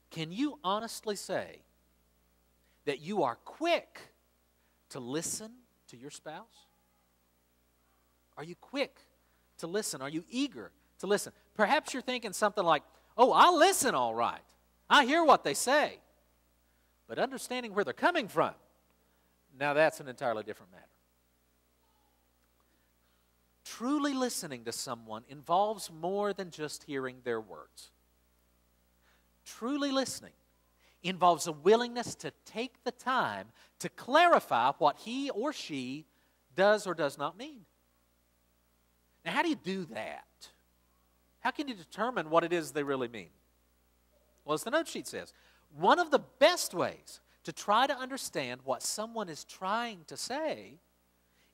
Can you honestly say that you are quick to listen to your spouse? Are you quick to listen? Are you eager to listen? Perhaps you're thinking something like, oh, I'll listen all right. I hear what they say. But understanding where they're coming from, now that's an entirely different matter. Truly listening to someone involves more than just hearing their words. Truly listening involves a willingness to take the time to clarify what he or she does or does not mean. Now, how do you do that? How can you determine what it is they really mean? Well, as the note sheet says, one of the best ways to try to understand what someone is trying to say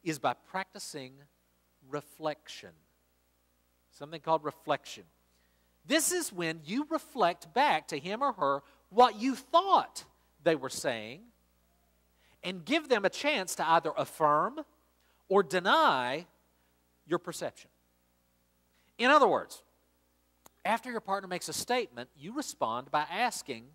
is by practicing reflection. Something called reflection. This is when you reflect back to him or her what you thought they were saying and give them a chance to either affirm or deny your perception. In other words, after your partner makes a statement, you respond by asking,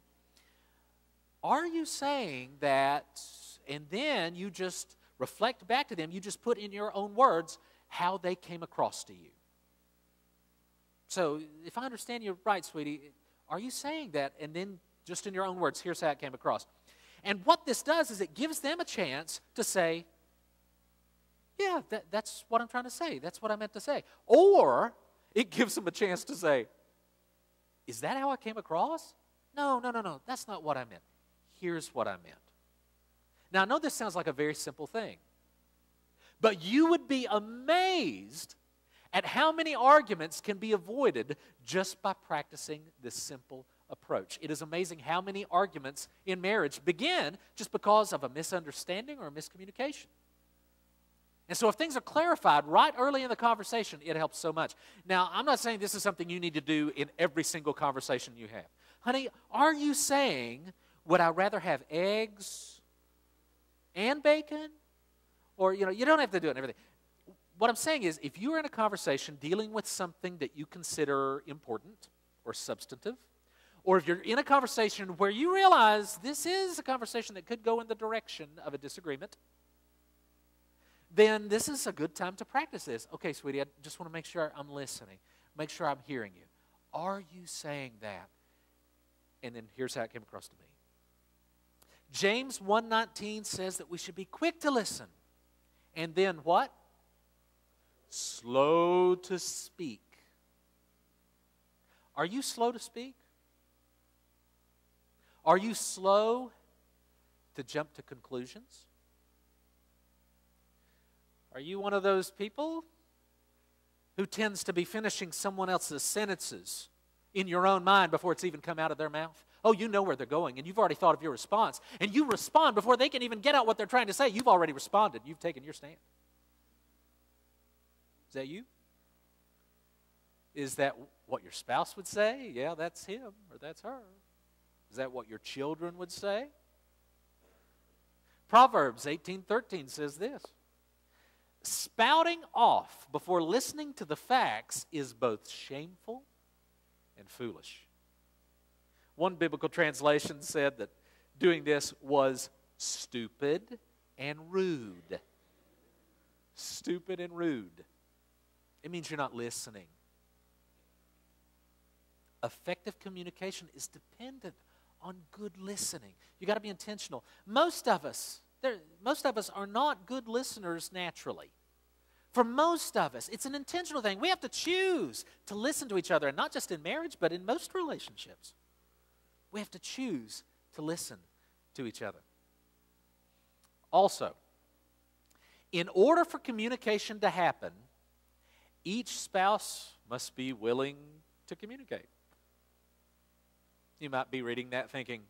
are you saying that? And then you just reflect back to them. You just put in your own words how they came across to you. So if I understand you right, sweetie, are you saying that? And then just in your own words, here's how it came across. And what this does is it gives them a chance to say, yeah, that's what I'm trying to say. That's what I meant to say. Or it gives them a chance to say, is that how I came across? No, that's not what I meant. Here's what I meant. Now, I know this sounds like a very simple thing, but you would be amazed at how many arguments can be avoided just by practicing this simple approach. It is amazing how many arguments in marriage begin just because of a misunderstanding or a miscommunication. And so if things are clarified right early in the conversation, it helps so much. Now, I'm not saying this is something you need to do in every single conversation you have. Honey, are you saying, would I rather have eggs and bacon? Or, you don't have to do it and everything. What I'm saying is, if you're in a conversation dealing with something that you consider important or substantive, or if you're in a conversation where you realize this is a conversation that could go in the direction of a disagreement, then this is a good time to practice this. Okay, sweetie, I just want to make sure I'm listening. Make sure I'm hearing you. Are you saying that? And then here's how it came across to me. James 1:19 says that we should be quick to listen. And then what? Slow to speak. Are you slow to speak? Are you slow to jump to conclusions? Are you one of those people who tends to be finishing someone else's sentences in your own mind before it's even come out of their mouth? Oh, you know where they're going, and you've already thought of your response. And you respond before they can even get out what they're trying to say. You've already responded. You've taken your stand. Is that you? Is that what your spouse would say? Yeah, that's him or that's her. Is that what your children would say? Proverbs 18:13 says this. Spouting off before listening to the facts is both shameful and foolish. One biblical translation said that doing this was stupid and rude. Stupid and rude. It means you're not listening. Effective communication is dependent on good listening. You got to be intentional. Most of us are not good listeners naturally. For most of us, it's an intentional thing. We have to choose to listen to each other, and not just in marriage, but in most relationships. We have to choose to listen to each other. Also, in order for communication to happen, each spouse must be willing to communicate. You might be reading that thinking,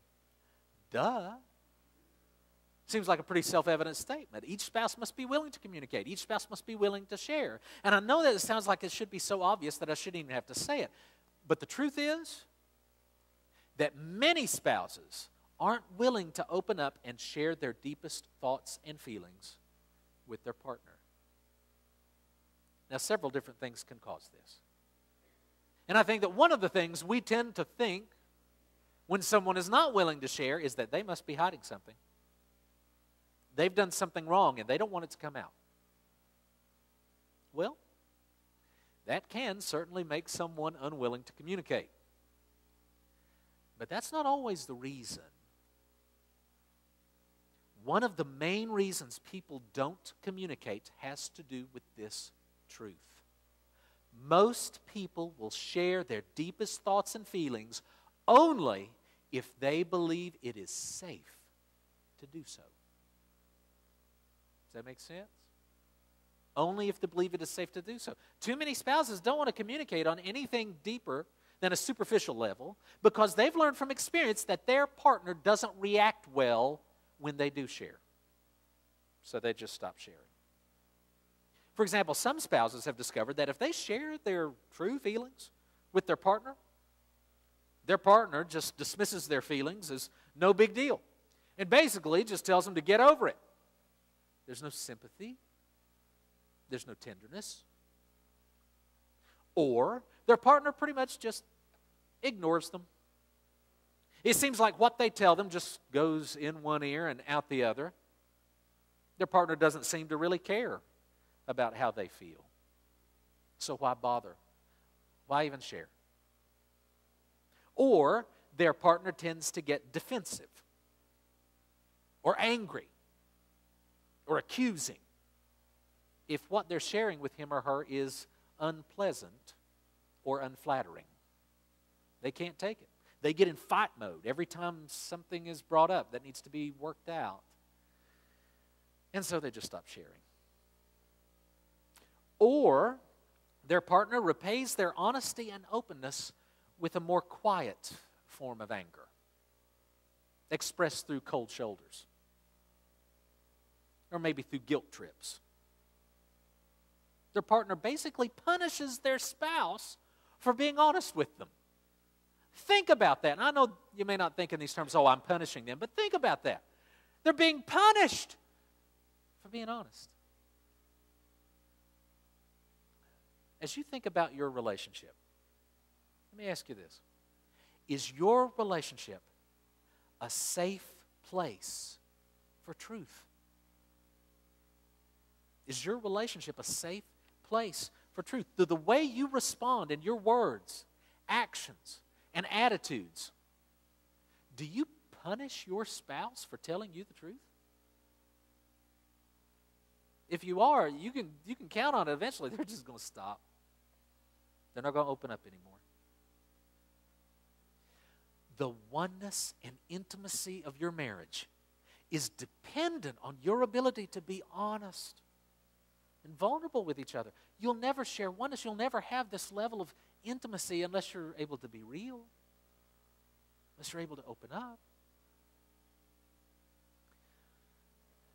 duh. Seems like a pretty self-evident statement. Each spouse must be willing to communicate. Each spouse must be willing to share. And I know that it sounds like it should be so obvious that I shouldn't even have to say it. But the truth is that many spouses aren't willing to open up and share their deepest thoughts and feelings with their partner. Now, several different things can cause this. And I think that one of the things we tend to think when someone is not willing to share is that they must be hiding something. They've done something wrong and they don't want it to come out. Well, that can certainly make someone unwilling to communicate. But that's not always the reason. One of the main reasons people don't communicate has to do with this truth. Most people will share their deepest thoughts and feelings only if they believe it is safe to do so. Does that make sense? Only if they believe it is safe to do so. Too many spouses don't want to communicate on anything deeper than a superficial level because they've learned from experience that their partner doesn't react well when they do share. So they just stop sharing. For example, some spouses have discovered that if they share their true feelings with their partner just dismisses their feelings as no big deal and basically just tells them to get over it. There's no sympathy. There's no tenderness. Or their partner pretty much just ignores them. It seems like what they tell them just goes in one ear and out the other. Their partner doesn't seem to really care about how they feel. So why bother? Why even share? Or their partner tends to get defensive or angry or accusing if what they're sharing with him or her is unpleasant or unflattering. They can't take it. They get in fight mode every time something is brought up that needs to be worked out. And so they just stop sharing. Or their partner repays their honesty and openness with a more quiet form of anger, expressed through cold shoulders, or maybe through guilt trips. Their partner basically punishes their spouse for being honest with them. Think about that. And I know you may not think in these terms, oh, I'm punishing them, but think about that. They're being punished for being honest. As you think about your relationship, let me ask you this. Is your relationship a safe place for truth? Is your relationship a safe place for truth? Do the way you respond in your words, actions, and attitudes, do you punish your spouse for telling you the truth? If you are, you can count on it eventually. They're just going to stop. They're not going to open up anymore. The oneness and intimacy of your marriage is dependent on your ability to be honest and vulnerable with each other. You'll never share oneness. You'll never have this level of intimacy unless you're able to be real, unless you're able to open up.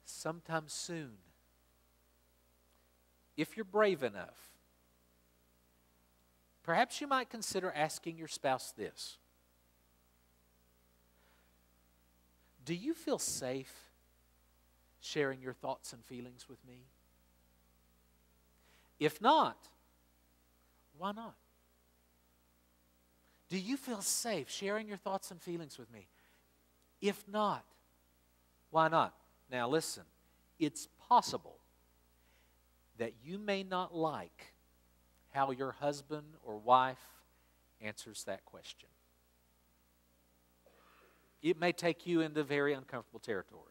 Sometime soon, if you're brave enough, perhaps you might consider asking your spouse this. Do you feel safe sharing your thoughts and feelings with me? If not, why not? Do you feel safe sharing your thoughts and feelings with me? If not, why not? Now listen, it's possible that you may not like how your husband or wife answers that question. It may take you into very uncomfortable territory.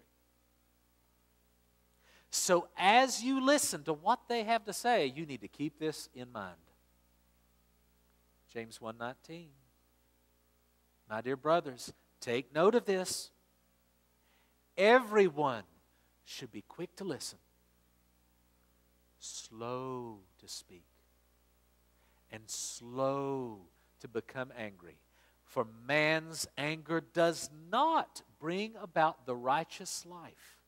So as you listen to what they have to say, you need to keep this in mind. James 1:19. My dear brothers, take note of this. Everyone should be quick to listen, slow to speak, and slow to become angry. For man's anger does not bring about the righteous life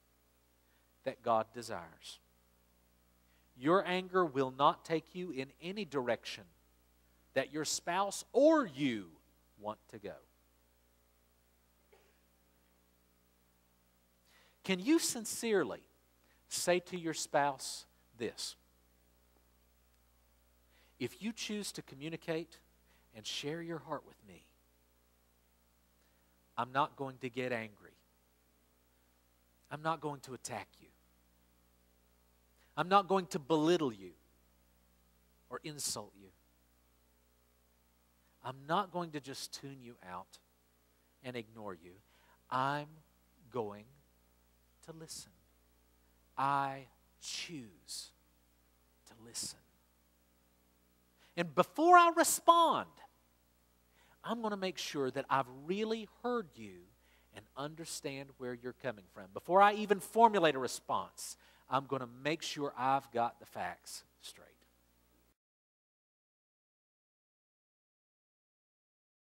that God desires. Your anger will not take you in any direction that your spouse or you want to go. Can you sincerely say to your spouse this? If you choose to communicate and share your heart with me, I'm not going to get angry. I'm not going to attack you. I'm not going to belittle you or insult you. I'm not going to just tune you out and ignore you. I'm going to listen. I choose to listen. And before I respond, I'm going to make sure that I've really heard you and understand where you're coming from. Before I even formulate a response, I'm going to make sure I've got the facts